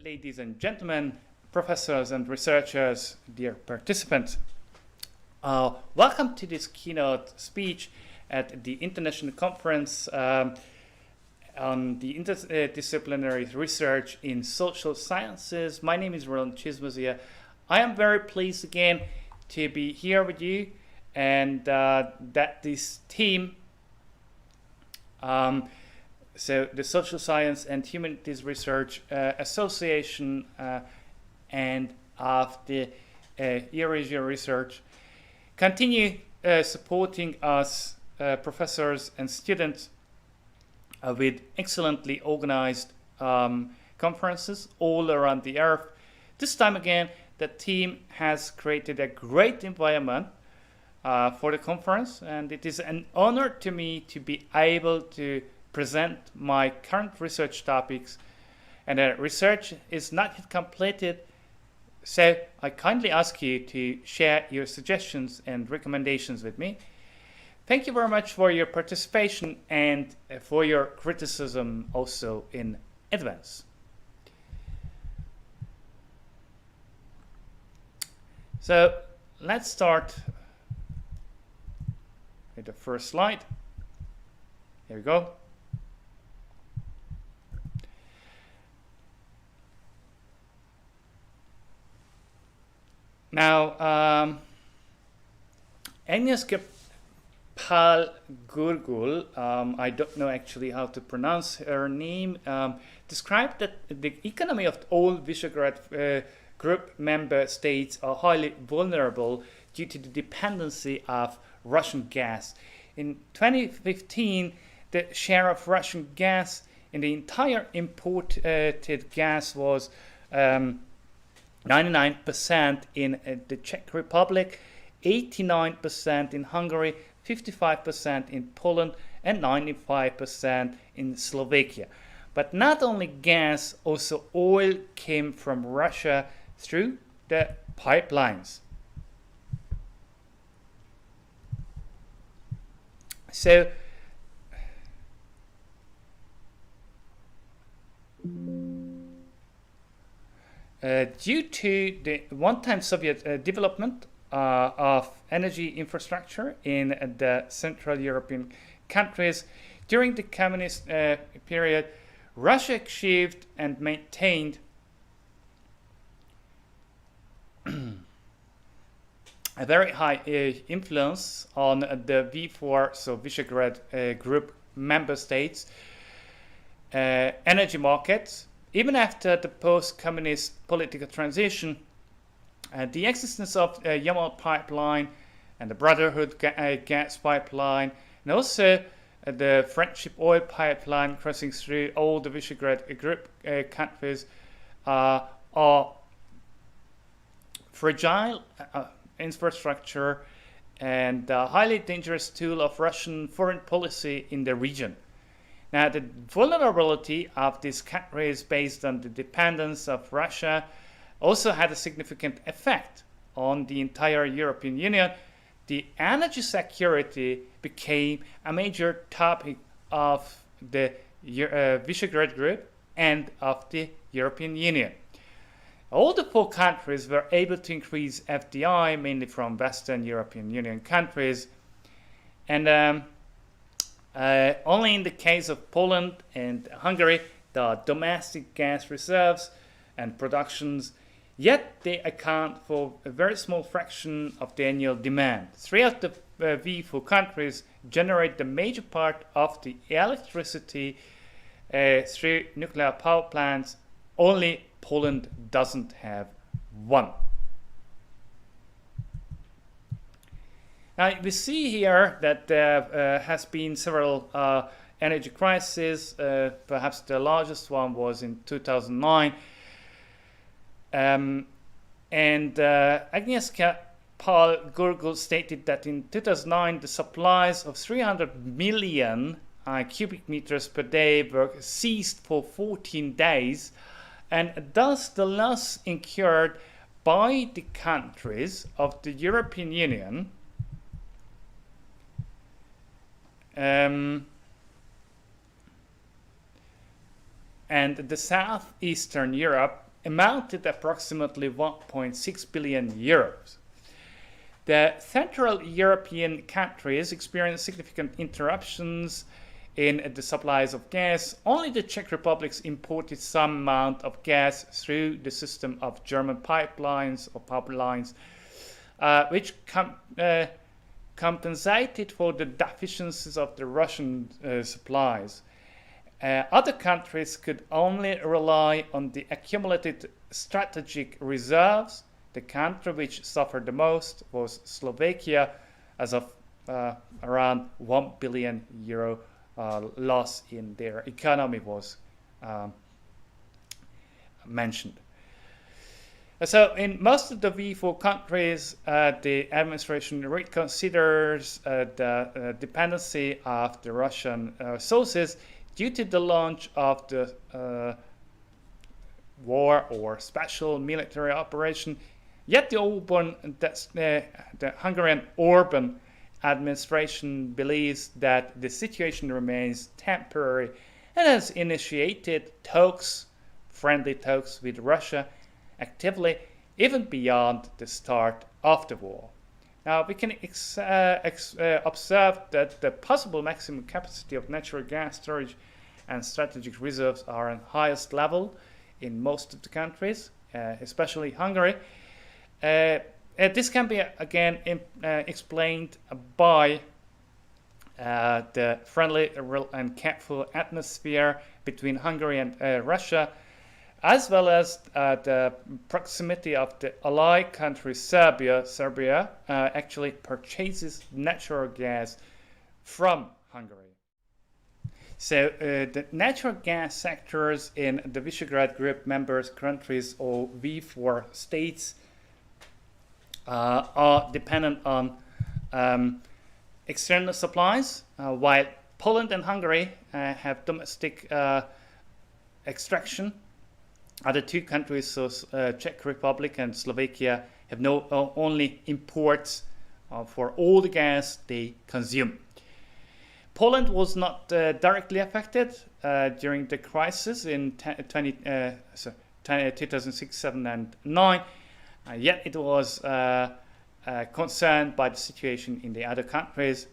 ladies and gentlemen, professors and researchers, dear participants. Welcome to this keynote speech at the International Conference on the Interdisciplinary Research in Social Sciences. My name is Roland Csizmazia. I am very pleased again to be here with you, and that this team, so the Social Science and Humanities Research Association and of the Eurasia Research, continue supporting us, professors and students, with excellently organized conferences all around the earth. This time again, the team has created a great environment for the conference, and it is an honor to me to be able to present my current research topics. And the research is not yet completed, so I kindly ask you to share your suggestions and recommendations with me. Thank you very much for your participation and for your criticism also in advance. So let's start with the first slide. Here we go. Now, Agnieszka Pal-Gurgul, I don't know actually how to pronounce her name, described that the economy of all Visegrad Group member states are highly vulnerable due to the dependency of Russian gas. In 2015, the share of Russian gas in the entire imported gas was 99% in the Czech Republic, 89% in Hungary, 55% in Poland, and 95% in Slovakia. But not only gas, also oil came from Russia through the pipelines. So, due to the one-time Soviet development of energy infrastructure in the Central European countries during the communist period, Russia achieved and maintained a very high influence on the V4, so Visegrad Group member states, energy markets. Even after the post-communist political transition, the existence of Yamal pipeline and the Brotherhood gas pipeline, and also the Friendship oil pipeline crossing through all the Visegrad Group countries are fragile infrastructure and a highly dangerous tool of Russian foreign policy in the region. Now, the vulnerability of these countries based on the dependence of Russia also had a significant effect on the entire European Union. The energy security became a major topic of the Visegrad Group and of the European Union. All the four countries were able to increase FDI, mainly from Western European Union countries, and only in the case of Poland and Hungary, the domestic gas reserves and productions, yet they account for a very small fraction of the annual demand. Three of the V4 countries generate the major part of the electricity through nuclear power plants. Only Poland doesn't have one. Now, we see here that there has been several energy crises. Perhaps the largest one was in 2009. And Agnieszka Pal-Gurgul stated that in 2009, the supplies of 300 million cubic meters per day were ceased for 14 days, and thus the loss incurred by the countries of the European Union and the southeastern Europe amounted approximately 1.6 billion euros. The Central European countries experienced significant interruptions in the supplies of gas. Only the Czech Republic imported some amount of gas through the system of German pipelines or pipelines, which compensated for the deficiencies of the Russian supplies. Other countries could only rely on the accumulated strategic reserves. The country which suffered the most was Slovakia, as of around 1 billion euro loss in their economy was mentioned. So in most of the V4 countries, the administration reconsiders the dependency of the Russian sources due to the launch of the war or special military operation. Yet the Hungarian Orban administration believes that the situation remains temporary and has initiated friendly talks with Russia actively, even beyond the start of the war. Now, we can observe that the possible maximum capacity of natural gas storage and strategic reserves are on highest level in most of the countries, especially Hungary. This can be again explained by the friendly and careful atmosphere between Hungary and Russia, as well as the proximity of the allied country Serbia. Serbia actually purchases natural gas from Hungary. So the natural gas sectors in the Visegrad Group members countries or V4 states are dependent on external supplies, while Poland and Hungary have domestic extraction. Other two countries, so Czech Republic and Slovakia, have only imports for all the gas they consume. Poland was not directly affected during the crisis in 2006, 7 and 9, yet it was concerned by the situation in the other countries.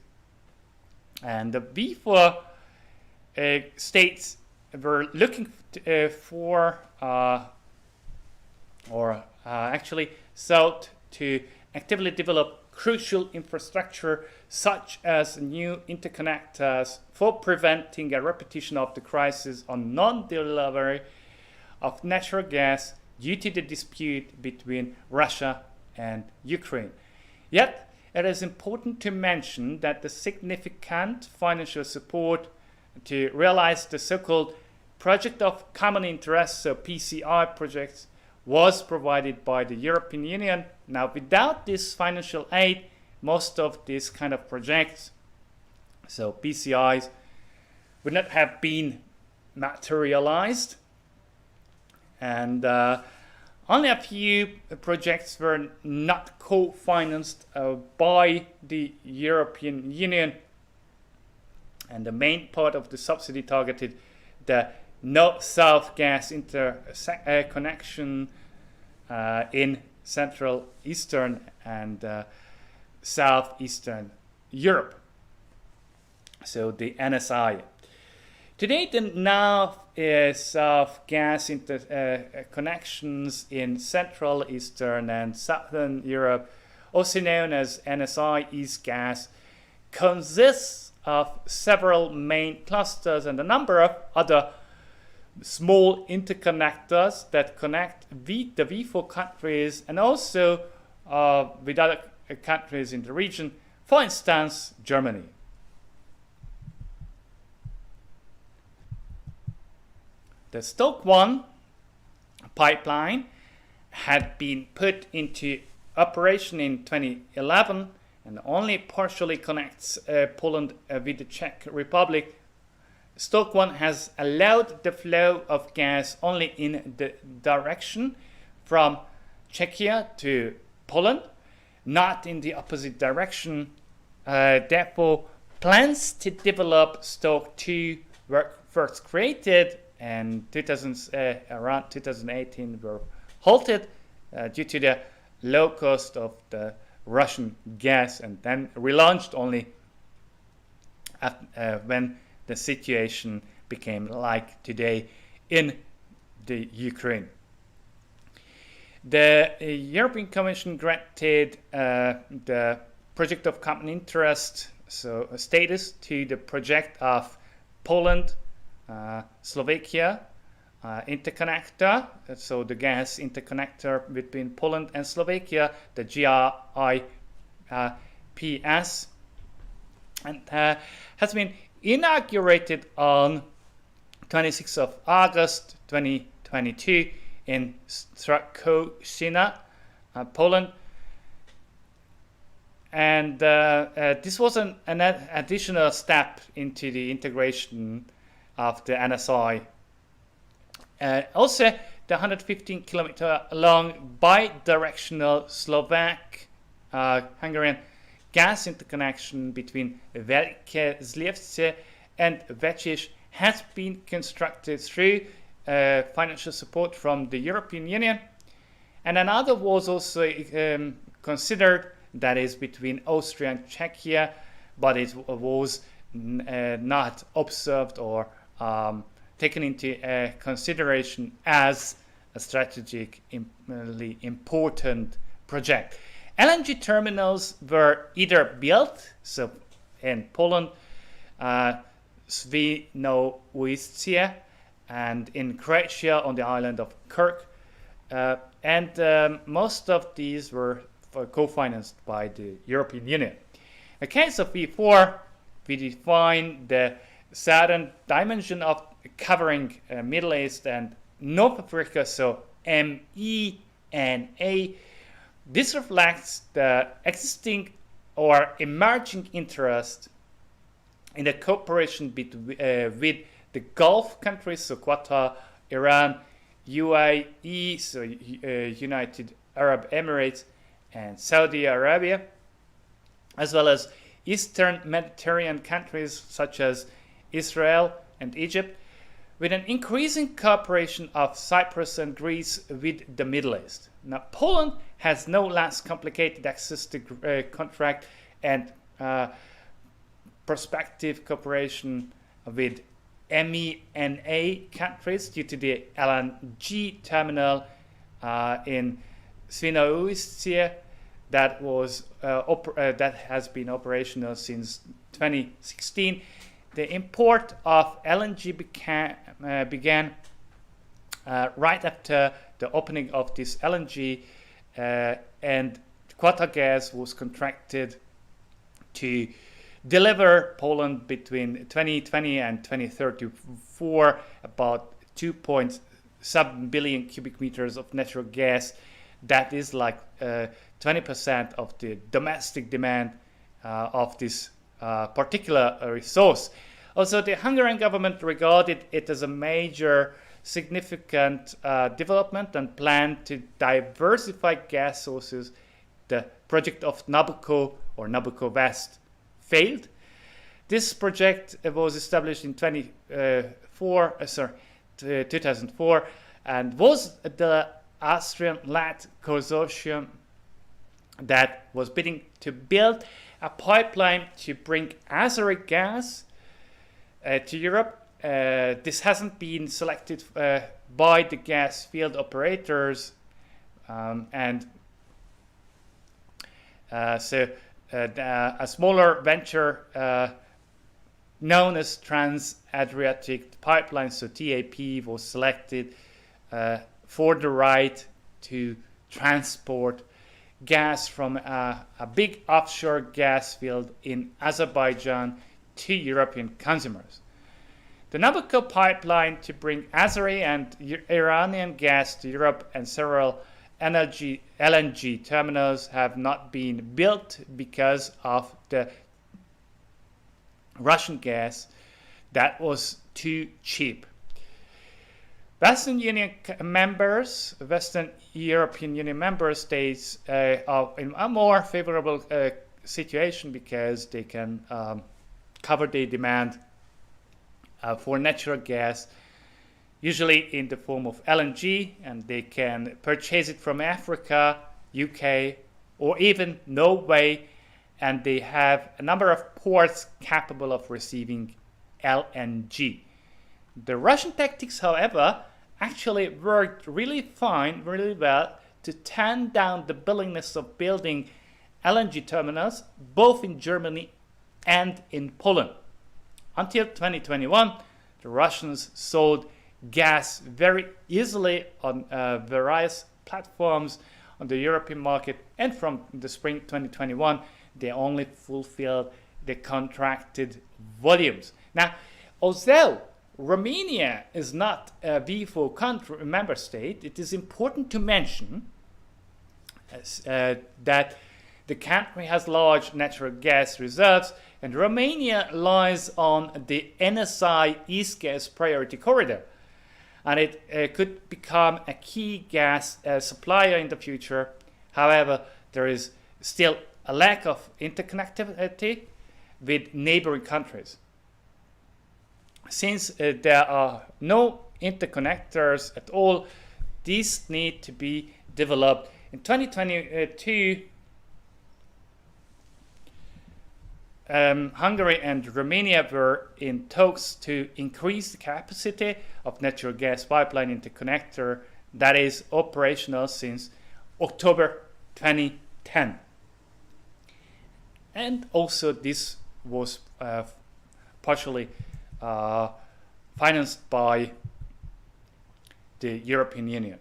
And the V4 states were looking for actually sought to actively develop crucial infrastructure such as new interconnectors for preventing a repetition of the crisis on non-delivery of natural gas due to the dispute between Russia and Ukraine. Yet, it is important to mention that the significant financial support to realize the so-called Project of Common Interest, so PCI projects, was provided by the European Union. Now, without this financial aid, most of these kind of projects, so PCIs, would not have been materialized. And only a few projects were not co-financed by the European Union. And the main part of the subsidy targeted the North-South gas interconnection in Central, Eastern and Southeastern Europe. So the NSI. Today, the North-South gas interconnections in Central, Eastern and Southern Europe, also known as NSI East Gas, consists of several main clusters and a number of other small interconnectors that connect the V4 countries and also with other countries in the region, for instance, Germany. The Stoke 1 pipeline had been put into operation in 2011 and only partially connects Poland with the Czech Republic. Stoke 1 has allowed the flow of gas only in the direction from Czechia to Poland, not in the opposite direction. Therefore, plans to develop Stoke 2 were first created and around 2018 were halted due to the low cost of the Russian gas, and then relaunched only when the situation became like today in the Ukraine. The European Commission granted the project of common interest, so a status, to the project of Poland, Slovakia interconnector, so the gas interconnector between Poland and Slovakia, the GRIPS, and has been inaugurated on 26th of August 2022 in Strakocina, Poland. And this was an additional step into the integration of the NSI. Also, the 115-kilometer long bi-directional Slovak-Hungarian gas interconnection between Velké Zlievce and Večiš has been constructed through financial support from the European Union. And another was also considered, that is between Austria and Czechia, but it was not observed or taken into consideration as a strategically important project. LNG terminals were either built, so in Poland, Świnoujście, and in Croatia on the island of Kirk, and most of these were co-financed by the European Union. In the case of V4, we define the southern dimension of covering Middle East and North Africa, so MENA. This reflects the existing or emerging interest in the cooperation with the Gulf countries, so Qatar, Iran, UAE, so United Arab Emirates, and Saudi Arabia, as well as Eastern Mediterranean countries such as Israel and Egypt, with an increasing cooperation of Cyprus and Greece with the Middle East. Now, Poland has no less complicated access to contract and prospective cooperation with MENA countries due to the LNG terminal in Świnoujście that has been operational since 2016. The import of LNG began right after the opening of this LNG, and Qatar Gas was contracted to deliver Poland between 2020 and 2034 about 2.7 billion cubic meters of natural gas. That is like 20% of the domestic demand of this particular resource. Also, the Hungarian government regarded it as a major significant development and planned to diversify gas sources. The project of Nabucco or Nabucco West failed. This project was established in 2004 and was the Austrian-led consortium that was bidding to build a pipeline to bring Azeri gas to Europe. This hasn't been selected by the gas field operators, and so a smaller venture known as Trans-Adriatic Pipeline, so TAP, was selected for the right to transport gas from a big offshore gas field in Azerbaijan to European consumers. The Nabucco pipeline to bring Azeri and Iranian gas to Europe and several LNG terminals have not been built because of the Russian gas that was too cheap. Western European Union member states are in a more favorable situation because they can cover the demand for natural gas usually in the form of LNG, and they can purchase it from Africa, UK, or even Norway, and they have a number of ports capable of receiving LNG. The Russian tactics, however, actually worked really fine, really well, to turn down the willingness of building LNG terminals both in Germany and in Poland. Until 2021, the Russians sold gas very easily on various platforms on the European market, and from the spring 2021, they only fulfilled the contracted volumes. Now, although Romania is not a V4 country, member state, it is important to mention that the country has large natural gas reserves, and Romania lies on the NSI East Gas Priority Corridor, and it could become a key gas supplier in the future. However, there is still a lack of interconnectivity with neighboring countries. Since there are no interconnectors at all, these need to be developed. In 2022, Hungary and Romania were in talks to increase the capacity of natural gas pipeline interconnector that is operational since October 2010. And also this was partially financed by the European Union.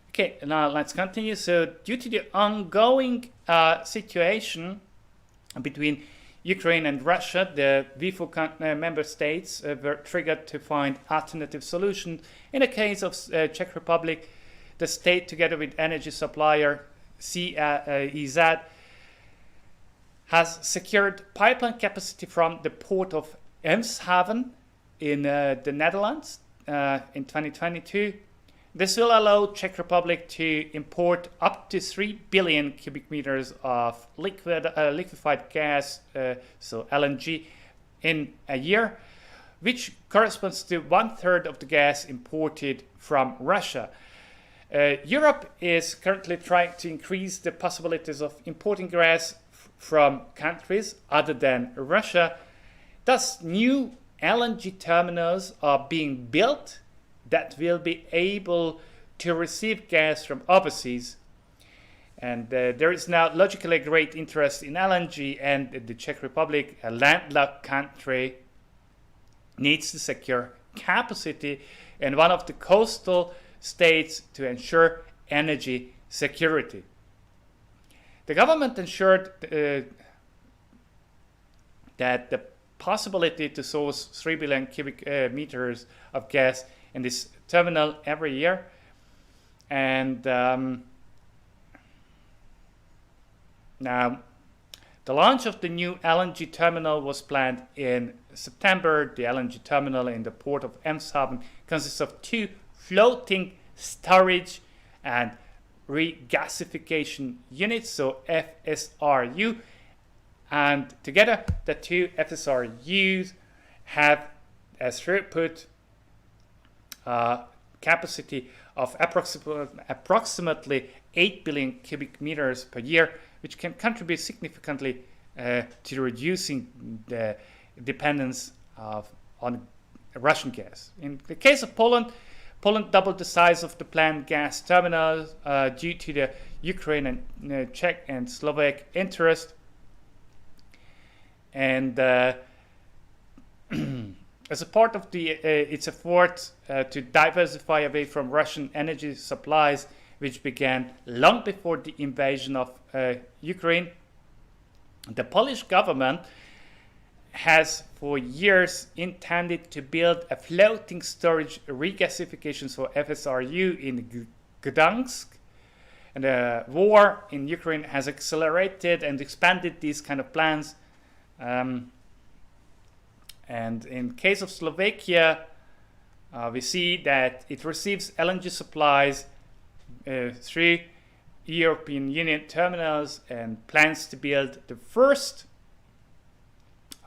Okay, now let's continue. So due to the ongoing situation between Ukraine and Russia, the V4 member states were triggered to find alternative solutions. In the case of Czech Republic, the state, together with energy supplier CEZ, has secured pipeline capacity from the port of Eemshaven in the Netherlands in 2022. This will allow Czech Republic to import up to 3 billion cubic meters of liquefied gas, so LNG, in a year, which corresponds to 1/3 of the gas imported from Russia. Europe is currently trying to increase the possibilities of importing gas from countries other than Russia. Thus, new LNG terminals are being built that will be able to receive gas from overseas. And there is now logically great interest in LNG, and the Czech Republic, a landlocked country, needs to secure capacity in one of the coastal states to ensure energy security. The government ensured that the possibility to source 3 billion cubic meters of gas in this terminal every year, and now the launch of the new LNG terminal was planned in September. The LNG terminal in the port of Eemshaven consists of 2 floating storage and regasification units, so FSRU, and together the 2 FSRUs have a throughput capacity of approximately 8 billion cubic meters per year, which can contribute significantly to reducing the dependence on Russian gas. In the case of Poland, Poland doubled the size of the planned gas terminals due to the Ukraine and Czech and Slovak interest. And as a part of its effort to diversify away from Russian energy supplies, which began long before the invasion of Ukraine, the Polish government has for years intended to build a floating storage regasification for FSRU in Gdansk. And the war in Ukraine has accelerated and expanded these kind of plans. And in case of Slovakia, we see that it receives LNG supplies through European Union terminals and plans to build the first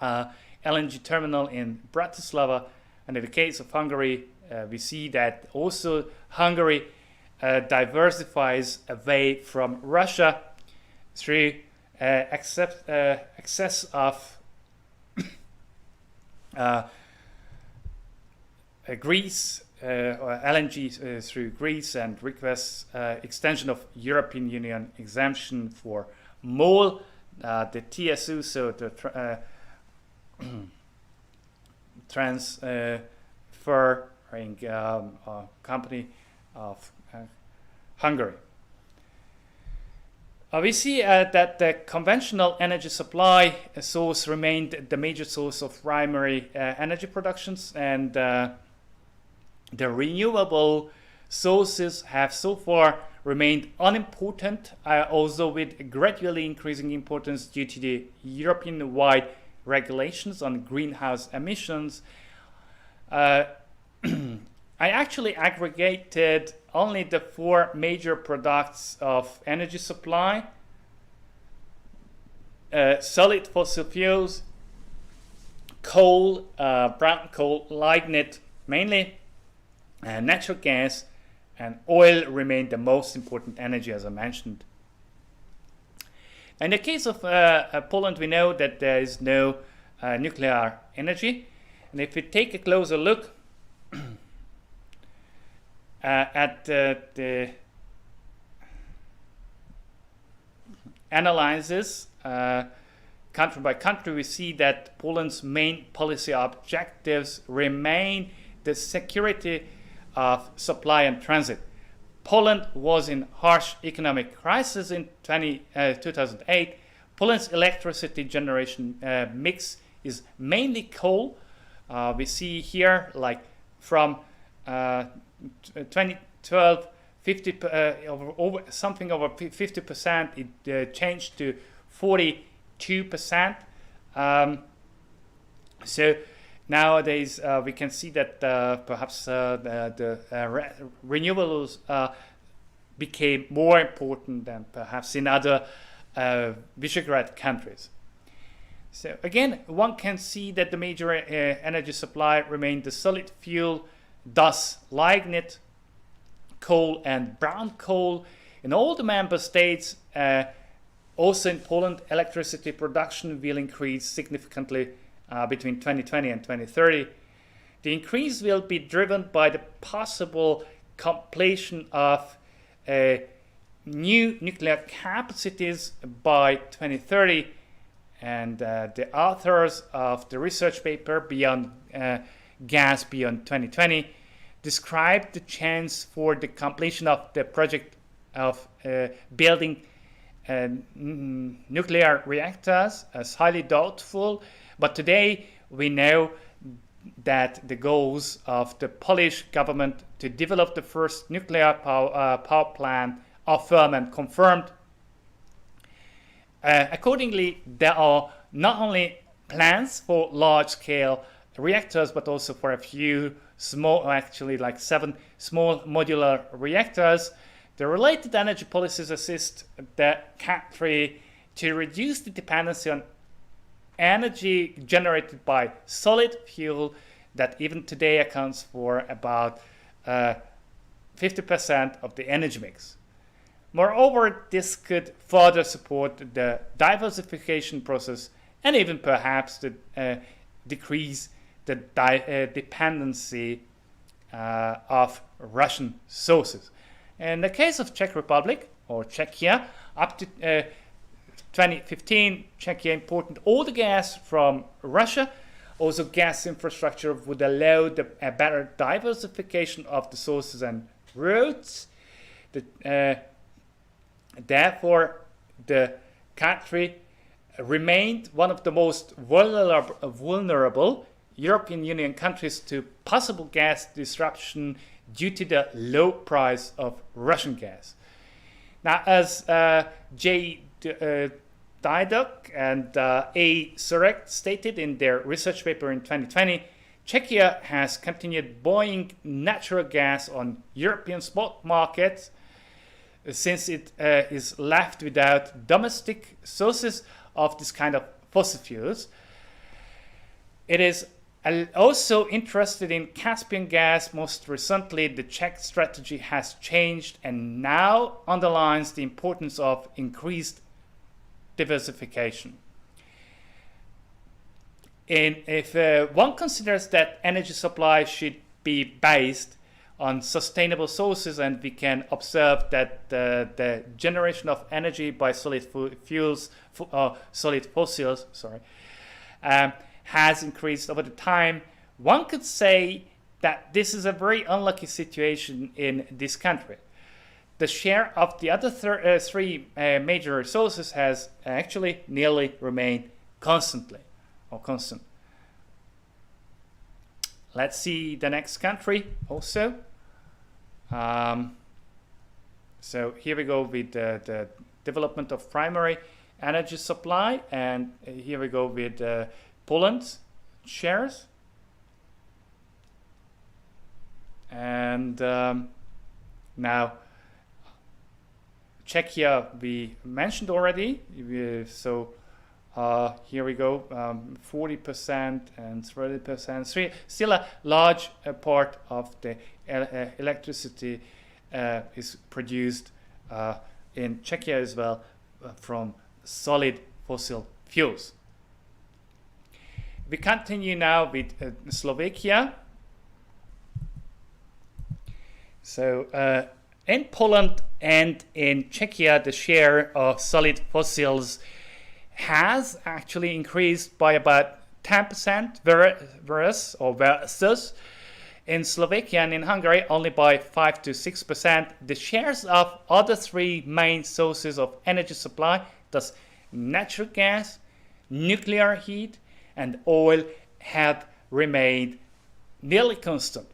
LNG terminal in Bratislava. And in the case of Hungary, we see that also Hungary diversifies away from Russia through excess of Greece or LNG through Greece, and requests extension of European Union exemption for MOL, the TSU, so the transferring company of Hungary. We see that the conventional energy supply source remained the major source of primary energy productions, and the renewable sources have so far remained unimportant, also with gradually increasing importance due to the European-wide regulations on greenhouse emissions. I actually aggregated only the 4 major products of energy supply: solid fossil fuels, coal, brown coal, lignite mainly, natural gas, and oil remain the most important energy, as I mentioned. In the case of Poland, we know that there is no nuclear energy. And if we take a closer look at the analysis country by country, we see that Poland's main policy objectives remain the security of supply and transit. Poland was in harsh economic crisis in 2008. Poland's electricity generation mix is mainly coal. We see here, like from 2012, something over 50%. It changed to 42%. So nowadays, we can see that perhaps the renewables became more important than perhaps in other Visegrad countries. So again, one can see that the major energy supply remained the solid fuel, thus lignite, coal, and brown coal. In all the member states, also in Poland, electricity production will increase significantly between 2020 and 2030. The increase will be driven by the possible completion of new nuclear capacities by 2030, and the authors of the research paper Beyond Gas Beyond 2020 described the chance for the completion of the project of building nuclear reactors as highly doubtful. But today we know that the goals of the Polish government to develop the first nuclear power plant are firm and confirmed. Accordingly, there are not only plans for large-scale reactors, but also for a few small, actually like 7 small modular reactors. The related energy policies assist the country to reduce the dependency on energy generated by solid fuel that even today accounts for about 50% of the energy mix. Moreover, this could further support the diversification process and even perhaps decrease the dependency of Russian sources. In the case of Czech Republic or Czechia, up to 2015, Czechia imported all the gas from Russia. Also, gas infrastructure would allow a better diversification of the sources and routes. Therefore, the country remained one of the most vulnerable European Union countries to possible gas disruption due to the low price of Russian gas. Now, as J. Didok and A. Surek stated in their research paper in 2020, Czechia has continued buying natural gas on European spot markets since it is left without domestic sources of this kind of fossil fuels. It is also interested in Caspian gas. Most recently, the Czech strategy has changed and now underlines the importance of increased diversification. And if one considers that energy supply should be based on sustainable sources, and we can observe that the generation of energy by solid fossils, has increased over the time, one could say that this is a very unlucky situation in this country. The share of the other three major resources has actually nearly remained constant. Let's see the next country also. So here we go with the development of primary energy supply, and here we go with Poland's shares. And now Czechia we mentioned already. So here we go, 40% and 30%. Still a large part of the electricity is produced in Czechia as well from solid fossil fuels. We continue now with Slovakia. So in Poland and in Czechia, the share of solid fossils has actually increased by about 10%, versus in Slovakia and in Hungary only by 5 to 6%. The shares of other three main sources of energy supply, thus natural gas, nuclear heat, and oil, have remained nearly constant.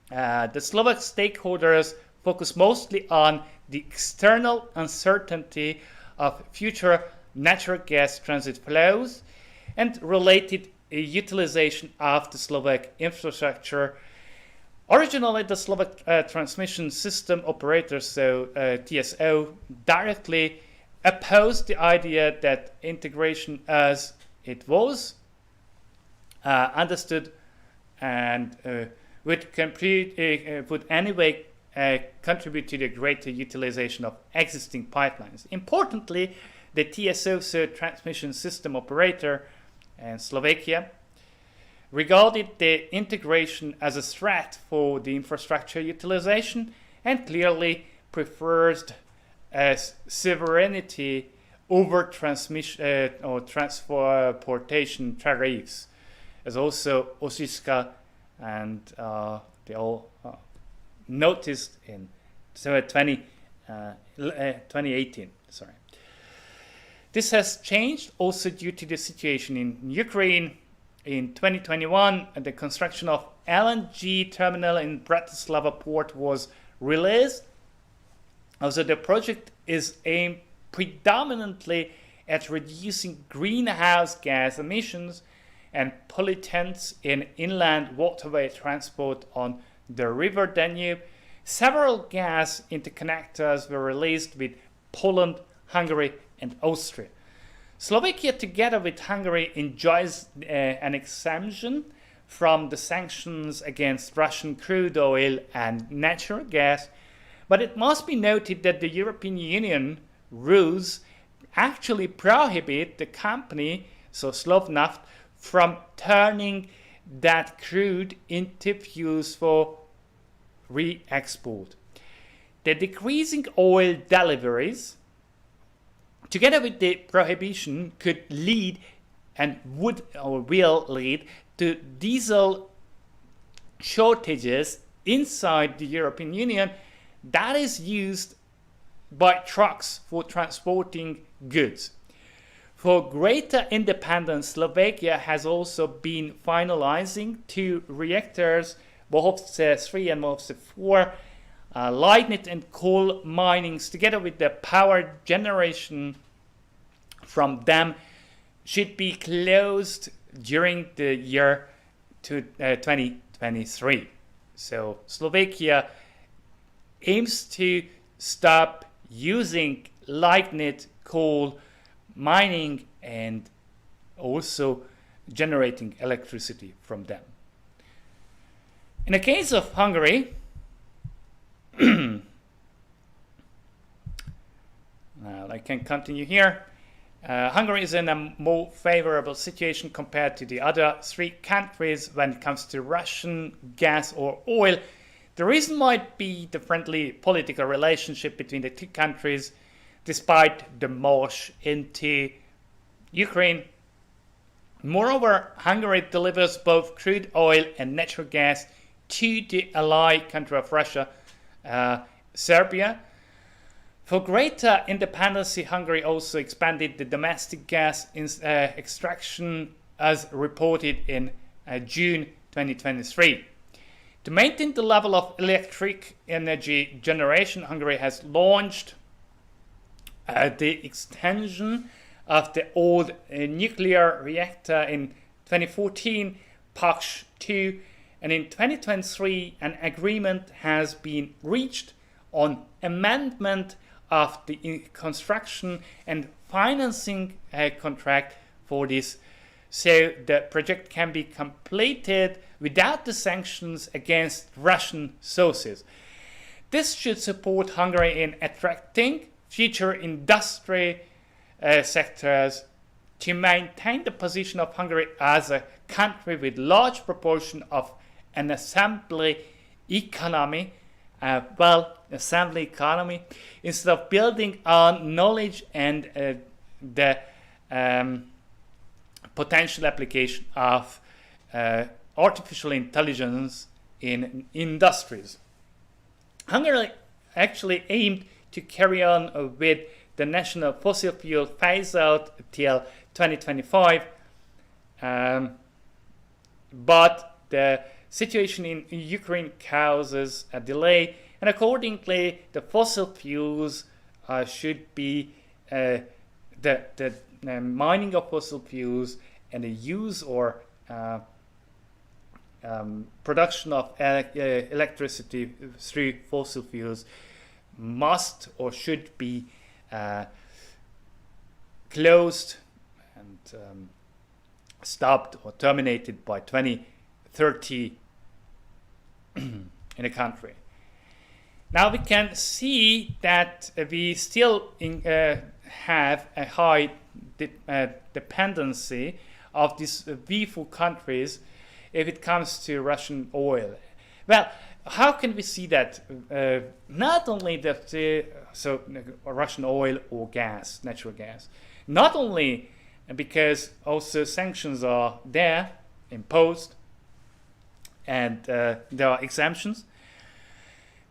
The Slovak stakeholders focus mostly on the external uncertainty of future natural gas transit flows and related utilization of the Slovak infrastructure. Originally, the Slovak transmission system operators, so TSO, directly opposed the idea that integration as it was understood and would anyway contribute to the greater utilization of existing pipelines. Importantly, the TSO, so transmission system operator in Slovakia, regarded the integration as a threat for the infrastructure utilization and clearly prefers sovereignty over transmission or transportation tariffs, as also Osiska and they all noticed in 2018. Sorry. This has changed also due to the situation in Ukraine. In 2021, the construction of LNG terminal in Bratislava port was released. Also, the project is aimed predominantly at reducing greenhouse gas emissions and pollutants in inland waterway transport on the river Danube. Several gas interconnectors were released with Poland, Hungary, and Austria. Slovakia, together with Hungary, enjoys an exemption from the sanctions against Russian crude oil and natural gas, but it must be noted that the European Union rules actually prohibit the company, so Slovnaft, from turning that crude into fuels for re-export. The decreasing oil deliveries, together with the prohibition, could lead and would or will lead to diesel shortages inside the European Union that is used by trucks for transporting goods. For greater independence, Slovakia has also been finalizing 2 reactors, Bohovce 3 and Bohovce 4, lignite and coal minings, together with the power generation from them, should be closed during the year 2023. So Slovakia aims to stop using lignite coal mining and also generating electricity from them. In the case of Hungary, I can continue here. Hungary is in a more favorable situation compared to the other three countries when it comes to Russian gas or oil. The reason might be the friendly political relationship between the two countries, despite the march into Ukraine. Moreover, Hungary delivers both crude oil and natural gas to the allied country of Russia, Serbia. For greater independence, Hungary also expanded the domestic gas extraction as reported in June 2023. To maintain the level of electric energy generation, Hungary has launched the extension of the old nuclear reactor in 2014, Paks 2, and in 2023 an agreement has been reached on amendment of the construction and financing contract for this, so the project can be completed without the sanctions against Russian sources. This should support Hungary in attracting future industry sectors to maintain the position of Hungary as a country with large proportion of an assembly economy, instead of building on knowledge and the potential application of artificial intelligence in industries. Hungary actually aimed to carry on with the national fossil fuel phase out till 2025, but the situation in Ukraine causes a delay, and accordingly the fossil fuels should be the mining of fossil fuels and the use or production of electricity through fossil fuels must or should be closed and stopped or terminated by 2030 in the country. Now we can see that we still have a high dependency of these V4 countries if it comes to Russian oil. Well, how can we see that? Not only that, Russian oil or gas, natural gas, not only because also sanctions are there imposed and there are exemptions,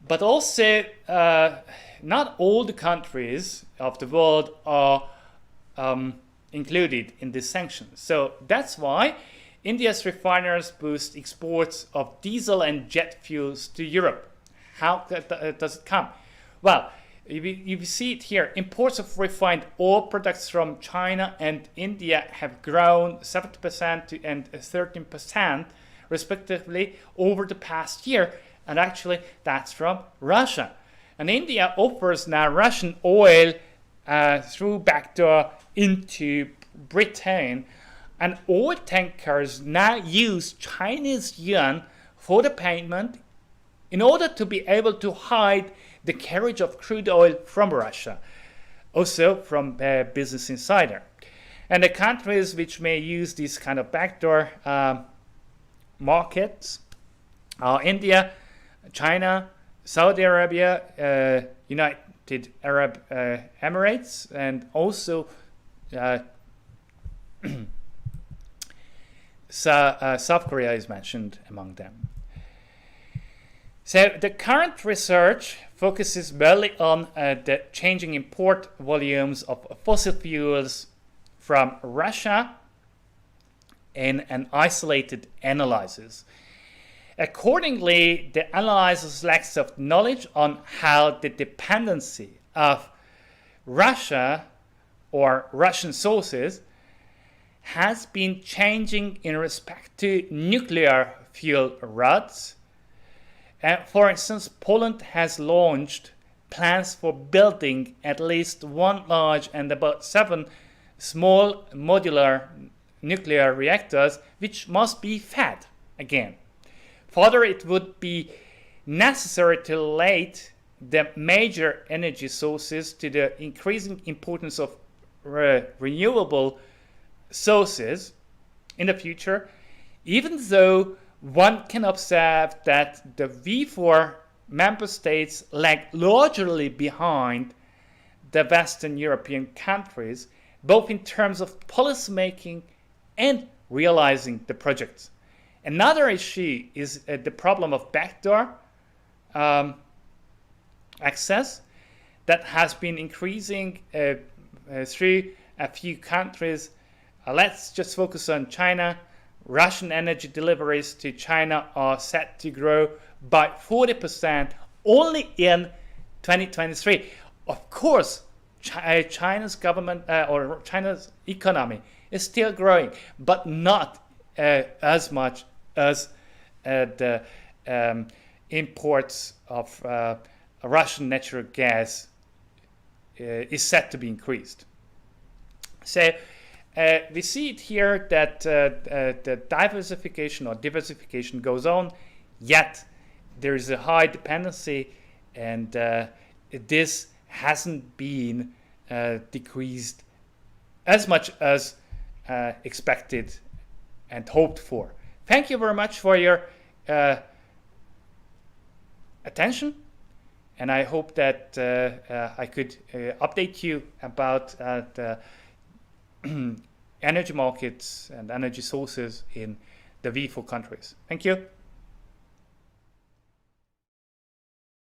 but also not all the countries of the world are included in these sanctions. So that's why India's refiners boost exports of diesel and jet fuels to Europe. How does it come? Well, you see it here. Imports of refined oil products from China and India have grown 70% and 13% respectively over the past year, and actually that's from Russia. And India offers now Russian oil through backdoor into Britain, and oil tankers now use Chinese yuan for the payment in order to be able to hide the carriage of crude oil from Russia, also from Business Insider. And the countries which may use this kind of backdoor markets are India, China, Saudi Arabia, United Arab Emirates, and also South Korea is mentioned among them. So the current research focuses mainly on the changing import volumes of fossil fuels from Russia in an isolated analysis. Accordingly, the analysis lacks of knowledge on how the dependency of Russia or Russian sources has been changing in respect to nuclear fuel rods. For instance, Poland has launched plans for building at least one large and about 7 small modular nuclear reactors, which must be fed again. Further, it would be necessary to relate the major energy sources to the increasing importance of renewable sources in the future, even though one can observe that the V4 member states lag largely behind the Western European countries, both in terms of policymaking and realizing the projects. Another issue is the problem of backdoor access that has been increasing through a few countries. Let's just focus on China. Russian energy deliveries to China are set to grow by 40% only in 2023. Of course, China's government or China's economy is still growing, but not as much as the imports of Russian natural gas is set to be increased. So we see it here that the diversification goes on, yet there is a high dependency, and this hasn't been decreased as much as expected and hoped for. Thank you very much for your attention, and I hope that I could update you about the energy markets and energy sources in the V4 countries. Thank you.